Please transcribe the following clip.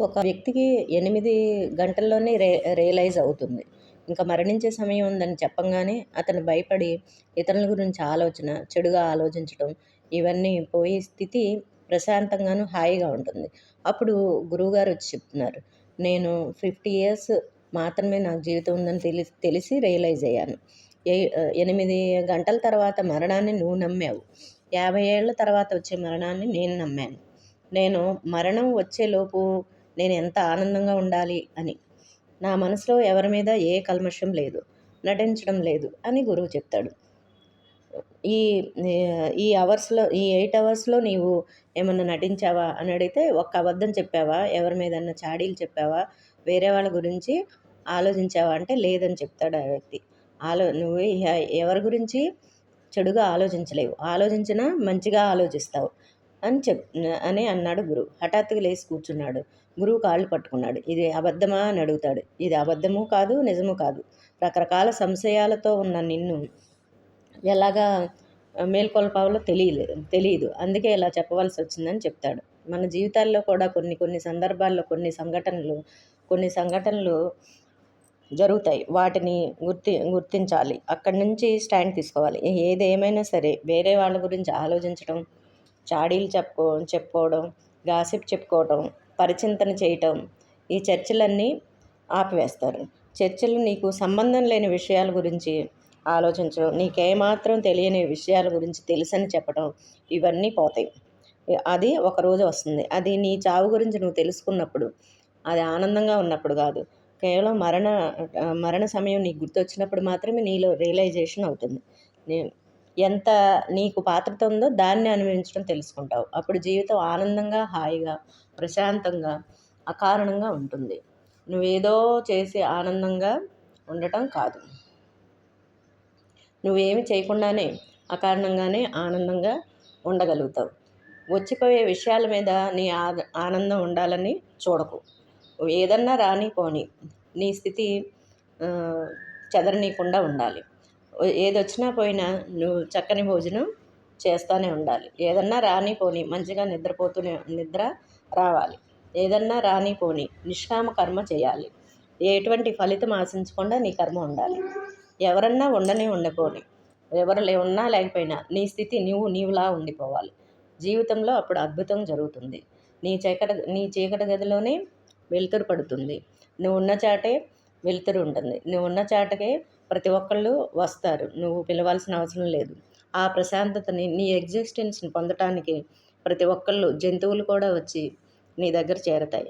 ఒక వ్యక్తికి 8 గంటల్లోనే రియలైజ్ అవుతుంది. ఇంకా మరణించే సమయం ఉందని చెప్పంగానే అతను భయపడి ఇతరుల గురించి ఆలోచన, చెడుగా ఆలోచించటం ఇవన్నీ పోయే స్థితి ప్రశాంతంగాను, హాయిగా ఉంటుంది. అప్పుడు గురువుగారు వచ్చి చెప్తున్నారు. నేను 50 ఇయర్స్ మాత్రమే నాకు జీవితం ఉందని తెలిసి రియలైజ్ అయ్యాను. 8 గంటల తర్వాత మరణాన్ని నువ్వు నమ్మావు. 50 ఏళ్ల తర్వాత వచ్చే మరణాన్ని నేను నమ్మాను. నేను మరణం వచ్చేలోపు నేను ఎంత ఆనందంగా ఉండాలి అని. నా మనసులో ఎవరి మీద ఏ కల్మషం లేదు, నటించడం లేదు అని గురువు చెప్తాడు. ఈ ఈ 8 అవర్స్‌లో నీవు ఏమన్నా నటించావా అని అడిగితే, ఒక్క అబద్ధం చెప్పావా? ఎవరి మీదన్నా చాడీలు చెప్పావా? వేరే వాళ్ళ గురించి ఆలోచించావా అంటే లేదని చెప్తాడు ఆ వ్యక్తి. నువ్వు ఎవరి గురించి చెడుగా ఆలోచించలేవు. ఆలోచించినా మంచిగా ఆలోచిస్తావు అని అన్నాడు గురువు. హఠాత్తుగా లేచి కూర్చున్నాడు. గురువు కాళ్ళు పట్టుకున్నాడు. ఇది అబద్ధమా అని అడుగుతాడు. ఇది అబద్ధము కాదు, నిజము కాదు. రకరకాల సంశయాలతో ఉన్న నిన్ను ఎలాగా మేల్కొల్పాలో తెలీదు. అందుకే ఇలా చెప్పవలసి వచ్చిందని చెప్తాడు. మన జీవితాల్లో కూడా కొన్ని సందర్భాల్లో కొన్ని సంఘటనలు జరుగుతాయి. వాటిని గుర్తించాలి. అక్కడి నుంచి స్టాండ్ తీసుకోవాలి. ఏదేమైనా సరే వేరే వాళ్ళ గురించి ఆలోచించడం, చాడీలు చెప్పుకోవడం, గాసిప్ చెప్పుకోవడం, పరిచింతన చేయటం, ఈ చర్చలన్నీ ఆపివేస్తారు. చర్చలు నీకు సంబంధం లేని విషయాల గురించి ఆలోచించడం, నీకేమాత్రం తెలియని విషయాల గురించి తెలుసని చెప్పడం, ఇవన్నీ పోతాయి. అది ఒకరోజు వస్తుంది. అది నీ చావు గురించి నువ్వు తెలుసుకున్నప్పుడు, అది ఆనందంగా ఉన్నప్పుడు కాదు. కేవలం మరణ సమయం నీకు గుర్తొచ్చినప్పుడు మాత్రమే నీలో రియలైజేషన్ అవుతుంది. ఎంత నీకు పాత్రత ఉందో దాన్ని అనుభవించడం తెలుసుకుంటావు. అప్పుడు జీవితం ఆనందంగా, హాయిగా, ప్రశాంతంగా, అకారణంగా ఉంటుంది. నువ్వేదో చేసి ఆనందంగా ఉండటం కాదు. నువ్వేమి చేయకుండానే అకారణంగానే ఆనందంగా ఉండగలుగుతావు. వచ్చిపోయే విషయాల మీద నీ ఆనందం ఉండాలని చూడకు. ఏదన్నా రాని పోని నీ స్థితి చెదరనీయకుండా ఉండాలి. ఏదొచ్చినా పోయినా నువ్వు చక్కని భోజనం చేస్తూనే ఉండాలి. ఏదన్నా రాని పోని మంచిగా నిద్ర రావాలి. ఏదన్నా రాని పోని నిష్కామ కర్మ చేయాలి. ఎటువంటి ఫలితం ఆశించకుండా నీ కర్మ ఉండాలి. ఎవరన్నా ఉండపోని, ఎవరు ఉన్నా లేకపోయినా నీ స్థితి నీవులా ఉండిపోవాలి. జీవితంలో అప్పుడు అద్భుతం జరుగుతుంది. నీ చీకటి గదిలోనే వెలుతురు పడుతుంది. నువ్వు ఉన్న చాటే వెలుతురు ఉంటుంది. నువ్వు ఉన్న చాటకే ప్రతి ఒక్కళ్ళు వస్తారు. నువ్వు పిలవాల్సిన అవసరం లేదు. ఆ ప్రశాంతతని, నీ ఎగ్జిస్టెన్స్ని పొందటానికి ప్రతి ఒక్కళ్ళు, జంతువులు కూడా వచ్చి నీ దగ్గర చేరతాయి.